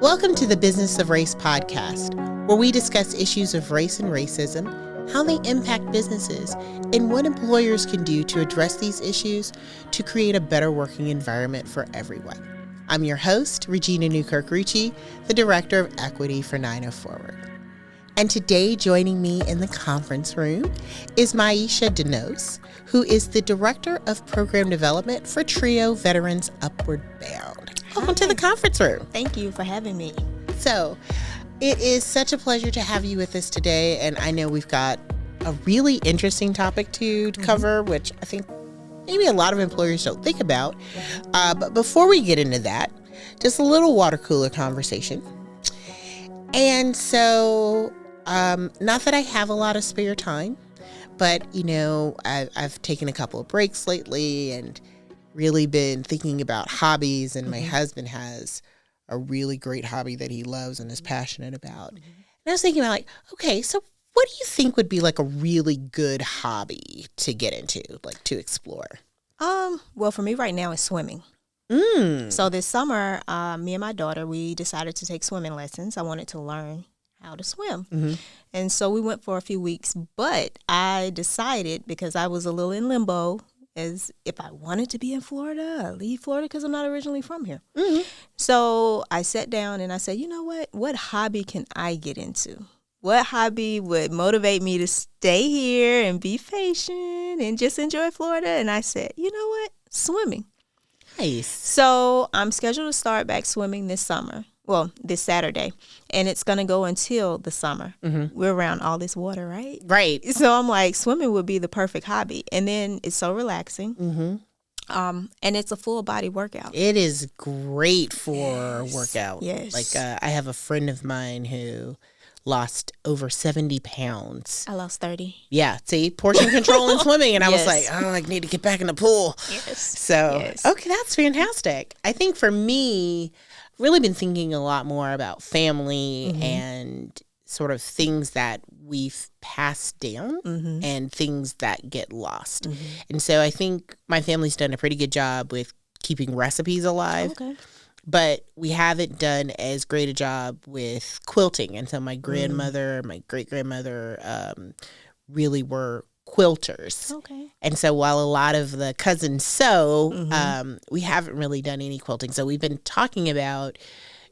Welcome to the Business of Race podcast, where we discuss issues of race and racism, how they impact businesses, and what employers can do to address these issues to create a better working environment for everyone. I'm your host, Regina Newkirk-Rucci, the Director of Equity for 9 Forward. And today, joining me in the conference room is Myisha De Nose, who is the Director of Program Development for TRIO Veterans Upward Bound. Welcome to the conference room. Thank you for having me. So, it is such a pleasure to have you with us today, and I know we've got a really interesting topic to cover, which I think maybe a lot of employers don't think about. But before we get into that, just a little water cooler conversation. And so, not that I have a lot of spare time, but, you know, I've taken a couple of breaks lately and really been thinking about hobbies, and my husband has a really great hobby that he loves and is passionate about. And I was thinking about, like, okay, so what do you think would be like a really good hobby to get into, like to explore? Well, for me right now it's swimming. So this summer, me and my daughter, we decided to take swimming lessons. I wanted to learn how to swim. And so we went for a few weeks, but I decided, because I was a little in limbo, as if I wanted to be in Florida, I leave Florida because I'm not originally from here. So I sat down and I said, you know what hobby can I get into? What hobby would motivate me to stay here and be patient and just enjoy Florida? And I said, you know what? Swimming. Nice. So I'm scheduled to start back swimming this summer. Well, this Saturday. And it's going to go until the summer. We're around all this water, right? Right. So I'm like, swimming would be the perfect hobby. And then it's so relaxing. And it's a full body workout. It is great for workout. Yes. Like I have a friend of mine who lost over 70 pounds. I lost 30. Yeah. See, portion control and swimming. And I was Yes. like, oh, I need to get back in the pool. Yes. So, Yes. okay, that's fantastic. I think for me, I've really been thinking a lot more about family and sort of things that we've passed down and things that get lost. And so I think my family's done a pretty good job with keeping recipes alive. Okay. But we haven't done as great a job with quilting. And so my grandmother, my great-grandmother really were quilters. Okay. And so while a lot of the cousins sew, we haven't really done any quilting. So we've been talking about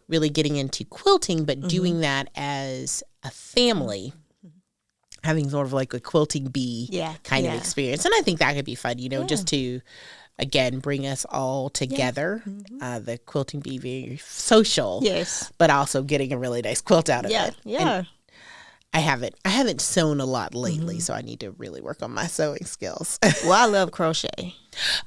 really getting into quilting, but doing that as a family, having sort of like a quilting bee kind of experience. And I think that could be fun, you know, just to, again, bring us all together. The quilting bee being social, but also getting a really nice quilt out of it. And I haven't sewn a lot lately, so I need to really work on my sewing skills. Well, I love crochet.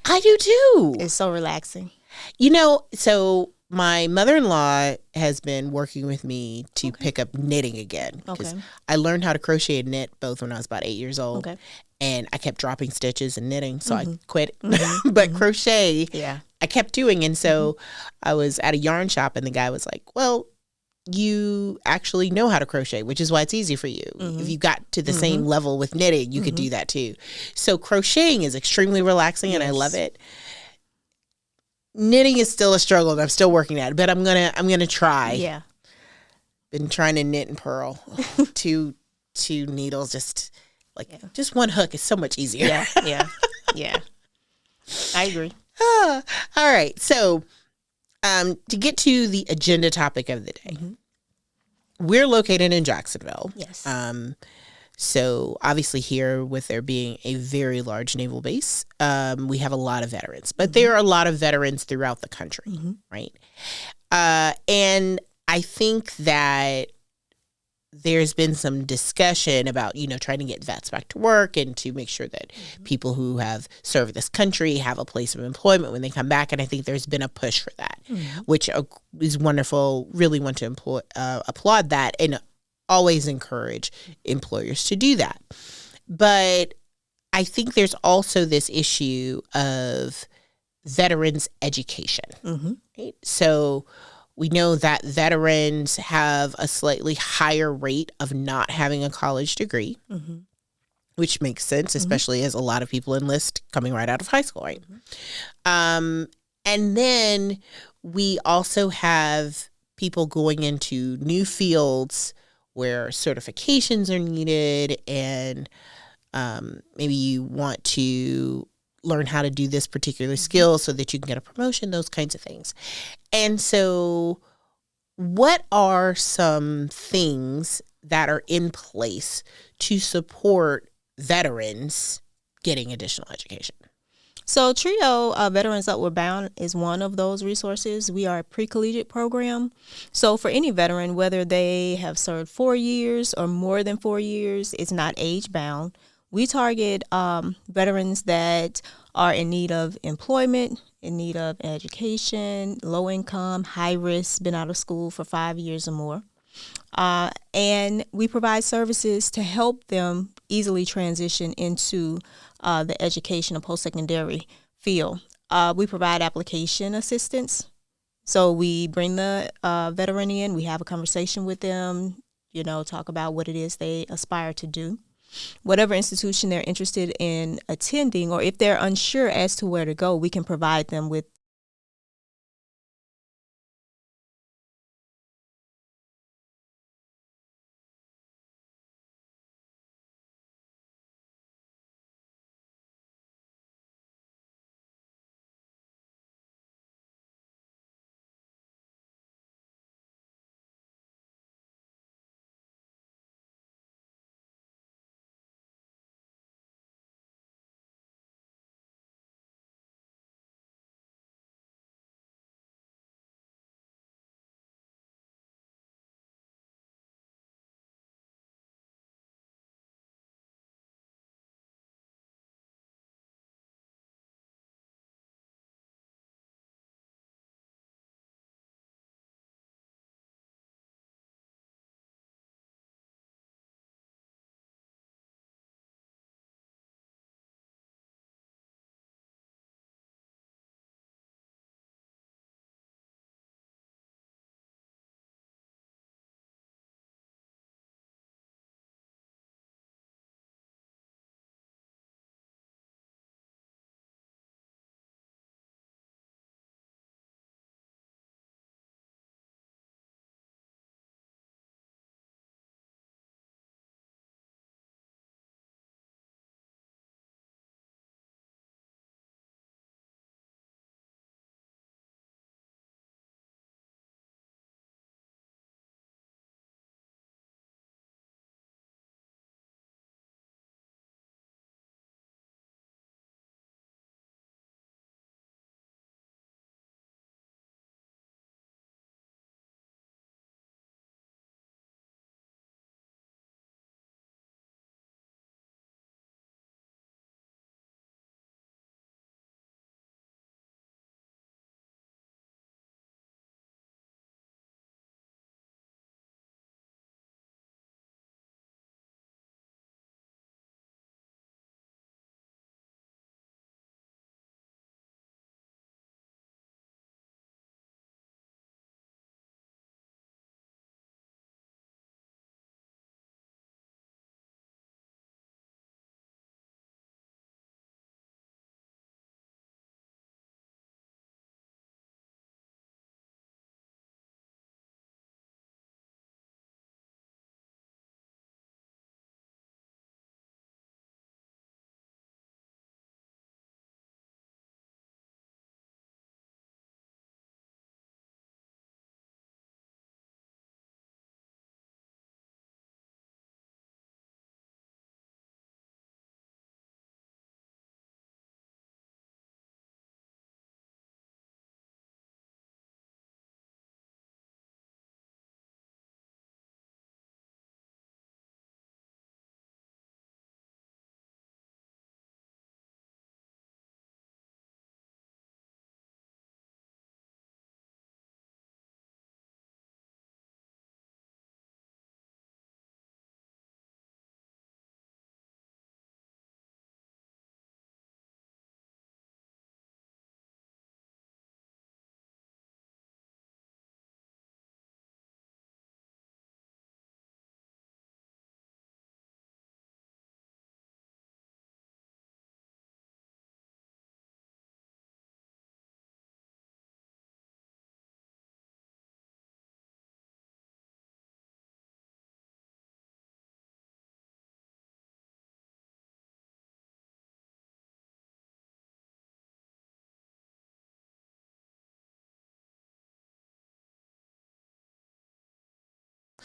I do too. It's so relaxing. You know, so my mother-in-law has been working with me to pick up knitting again. Because I learned how to crochet and knit both when I was about 8 years old. And I kept dropping stitches and knitting, so I quit. But crochet, I kept doing. And so I was at a yarn shop, and the guy was like, well, you actually know how to crochet, which is why it's easy for you. If you got to the same level with knitting, you could do that too. So crocheting is extremely relaxing, and I love it. Knitting is still a struggle, and I'm still working at it, but I'm gonna try. Been trying to knit and purl. two needles, just one hook is so much easier. I agree. All right. So to get to the agenda topic of the day, we're located in Jacksonville. Yes. So obviously here, with there being a very large naval base, we have a lot of veterans, but there are a lot of veterans throughout the country, right? And I think that there's been some discussion about, you know, trying to get vets back to work and to make sure that people who have served this country have a place of employment when they come back. And I think there's been a push for that, which is wonderful. Really want to applaud that and always encourage employers to do that. But I think there's also this issue of veterans education, right? So we know that veterans have a slightly higher rate of not having a college degree, which makes sense, especially as a lot of people enlist coming right out of high school, right? And then we also have people going into new fields where certifications are needed, and maybe you want to learn how to do this particular skill so that you can get a promotion, those kinds of things. And so what are some things that are in place to support veterans getting additional education? So TRIO, Veterans Upward Bound, is one of those resources. We are a pre-collegiate program. So for any veteran, whether they have served 4 years or more than 4 years, it's not age-bound. We target veterans that are in need of employment, in need of education, low income, high risk, been out of school for 5 years or more. And we provide services to help them easily transition into the education and post-secondary field. We provide application assistance. So we bring the veteran in, we have a conversation with them, talk about what it is they aspire to do. Whatever institution they're interested in attending, or if they're unsure as to where to go, we can provide them with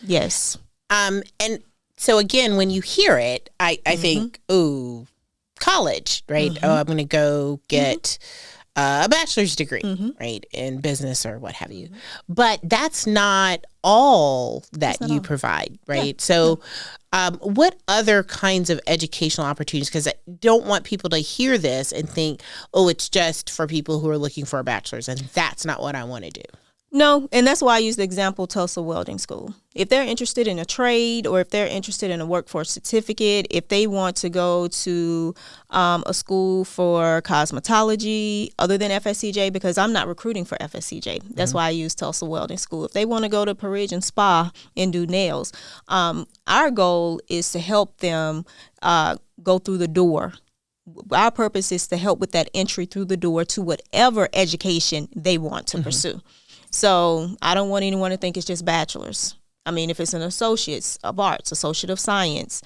Yes. And so again, when you hear it, I think, ooh, college, right? Oh, I'm going to go get a bachelor's degree, right, in business or what have you. But that's not all that you provide, right? So what other kinds of educational opportunities? Because I don't want people to hear this and think, oh, it's just for people who are looking for a bachelor's, and that's not what I want to do. No, and that's why I use the example Tulsa Welding School. If they're interested in a trade, or if they're interested in a workforce certificate, if they want to go to a school for cosmetology other than FSCJ, because I'm not recruiting for FSCJ. That's why I use Tulsa Welding School. If they want to go to Parisian Spa and do nails, our goal is to help them go through the door. Our purpose is to help with that entry through the door to whatever education they want to pursue. So I don't want anyone to think it's just bachelor's. I mean, if it's an associate's of arts, associate of science,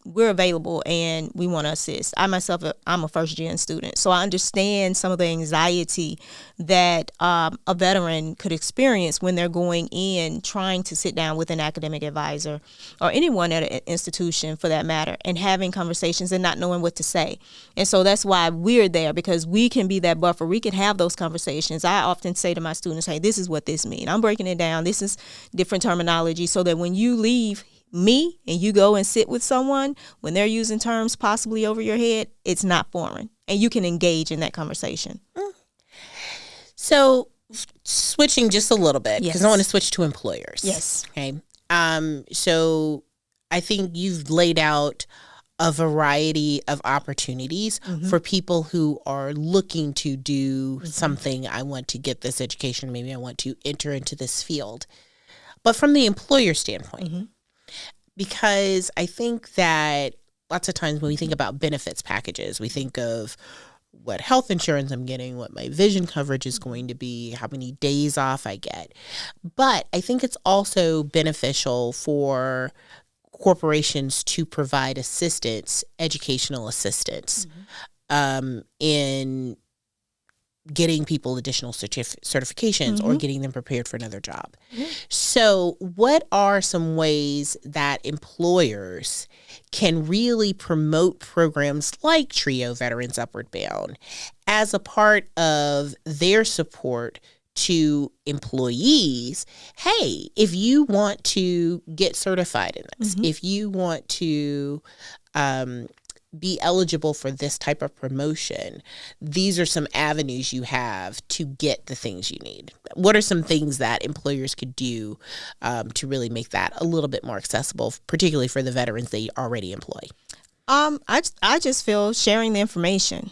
we're available and we want to assist. I myself, I'm a first-gen student, so I understand some of the anxiety that a veteran could experience when they're going in, trying to sit down with an academic advisor or anyone at an institution for that matter, and having conversations and not knowing what to say. And so that's why we're there, because we can be that buffer. We can have those conversations. I often say to my students, hey, this is what this means. I'm breaking it down. This is different terminology, so that when you leave me and you go and sit with someone, when they're using terms possibly over your head, it's not foreign, and you can engage in that conversation. So switching just a little bit, because I want to switch to employers. Yes. Okay. So I think you've laid out a variety of opportunities for people who are looking to do something. I want to get this education. Maybe I want to enter into this field. But from the employer standpoint, because I think that lots of times when we think about benefits packages, we think of what health insurance I'm getting, what my vision coverage is going to be, how many days off I get. But I think it's also beneficial for corporations to provide assistance, educational assistance, in getting people additional certifications or getting them prepared for another job. So what are some ways that employers can really promote programs like TRIO Veterans Upward Bound as a part of their support to employees? Hey, if you want to get certified in this, if you want to be eligible for this type of promotion, these are some avenues you have to get the things you need. What are some things that employers could do to really make that a little bit more accessible, particularly for the veterans they already employ? I just feel sharing the information,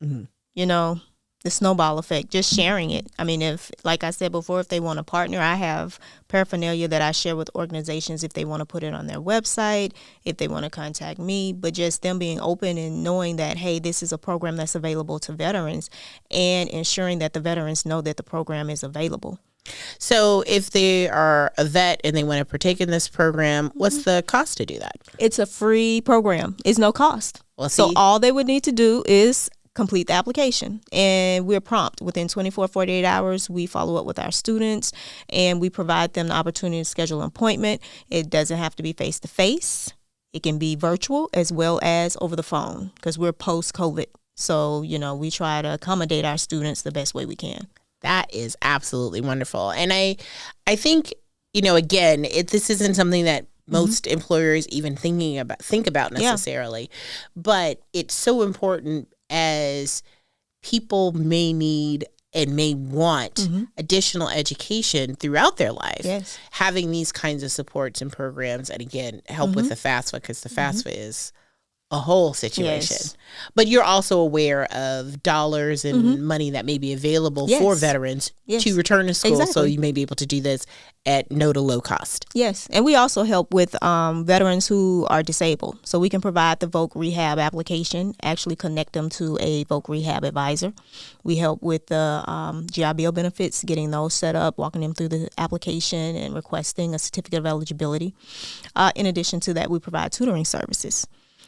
you know, the snowball effect, just sharing it. I mean, if, like I said before, if they want a partner, I have paraphernalia that I share with organizations if they want to put it on their website, if they want to contact me, but just them being open and knowing that, hey, this is a program that's available to veterans, and ensuring that the veterans know that the program is available. So if they are a vet and they want to partake in this program, what's the cost to do that? It's a free program. It's no cost. Well, so all they would need to do is complete the application, and we're prompt. Within 24, 48 hours, we follow up with our students, and we provide them the opportunity to schedule an appointment. It doesn't have to be face-to-face. It can be virtual as well as over the phone, because we're post-COVID. So, you know, we try to accommodate our students the best way we can. That is absolutely wonderful. And I think, you know, again, this isn't something that most employers even think about necessarily, but it's so important as people may need and may want additional education throughout their life, having these kinds of supports and programs, and again, help with the FAFSA, because the FAFSA is a whole situation. But you're also aware of dollars and money that may be available for veterans to return to school, so you may be able to do this at no to low cost. Yes, and we also help with veterans who are disabled. So we can provide the VOC rehab application, actually connect them to a VOC rehab advisor. We help with the GI Bill benefits, getting those set up, walking them through the application and requesting a certificate of eligibility. In addition to that, we provide tutoring services.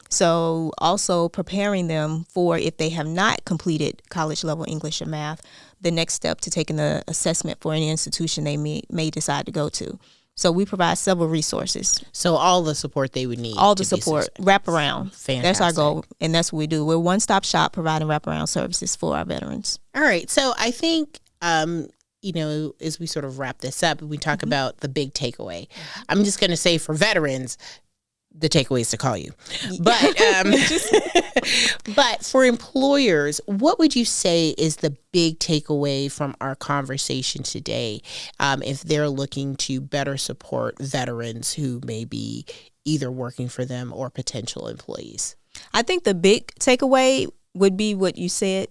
So also preparing them for, if they have not completed college level English or math, the next step to taking the assessment for any institution they may decide to go to. So we provide several resources. So all the support they would need. All the support, wraparound. Fantastic. That's our goal, and that's what we do. We're a one-stop shop providing wraparound services for our veterans. All right. So I think, you know, as we sort of wrap this up, we talk about the big takeaway. I'm just going to say for veterans, the takeaway is to call you. But but for employers, what would you say is the big takeaway from our conversation today if they're looking to better support veterans who may be either working for them or potential employees? I think the big takeaway would be what you said.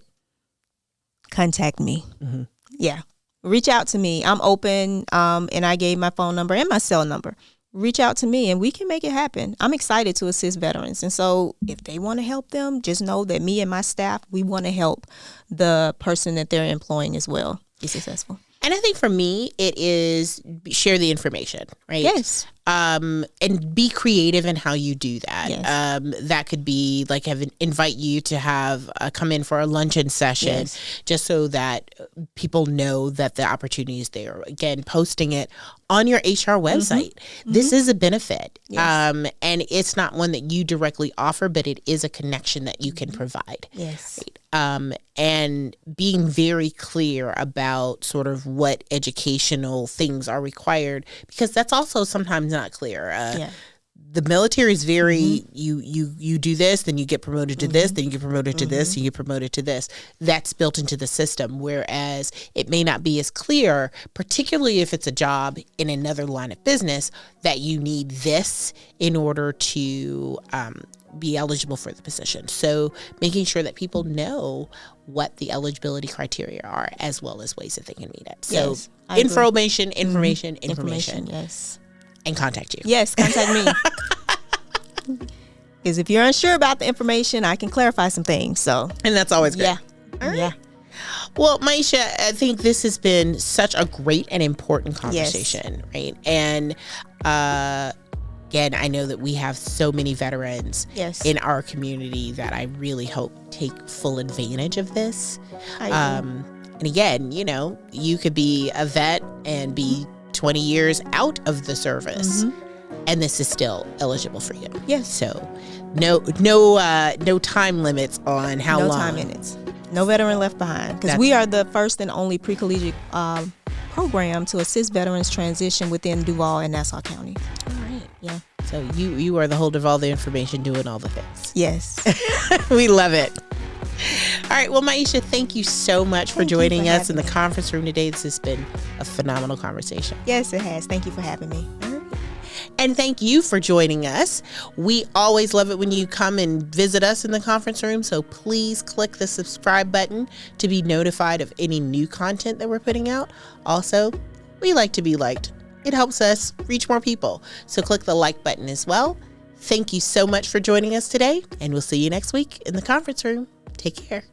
Contact me. Mm-hmm. Yeah. Reach out to me. I'm open, and I gave my phone number and my cell number. Reach out to me and we can make it happen. I'm excited to assist veterans. And so if they want to help them, just know that me and my staff, we want to help the person that they're employing as well be successful. And I think for me, it is share the information, right? Yes. And be creative in how you do that. Yes. That could be like invite you to have come in for a luncheon session, just so that people know that the opportunity is there. Again, posting it on your HR website. Mm-hmm. This is a benefit. Yes. And it's not one that you directly offer, but it is a connection that you can provide. Yes. Right? And being very clear about sort of what educational things are required, because that's also sometimes not clear. The military is very, you do this, then you get promoted to this, then you get promoted to this, you get promoted to this. That's built into the system, whereas it may not be as clear, particularly if it's a job in another line of business, that you need this in order to be eligible for the position. So making sure that people know what the eligibility criteria are, as well as ways that they can meet it. So information. Yes. And contact you. Yes, contact me. Because if you're unsure about the information, I can clarify some things. So, and that's always good. Yeah. All right. Yeah. Well, Myisha, I think this has been such a great and important conversation, right? And again, I know that we have so many veterans in our community that I really hope take full advantage of this. And again, you know, you could be a vet and be 20 years out of the service, and this is still eligible for you. Yes. So no time limits on how long. No time limits. No veteran left behind, because we are the first and only pre-collegiate program to assist veterans transition within Duval and Nassau County. All right. Yeah. So you are the holder of all the information, doing all the things. Yes. We love it. All right. Well, Myisha, thank you so much for joining us in the conference room today. This has been a phenomenal conversation. Yes, it has. Thank you for having me. And thank you for joining us. We always love it when you come and visit us in the conference room. So please click the subscribe button to be notified of any new content that we're putting out. Also, we like to be liked. It helps us reach more people. So click the like button as well. Thank you so much for joining us today, and we'll see you next week in the conference room. Take care.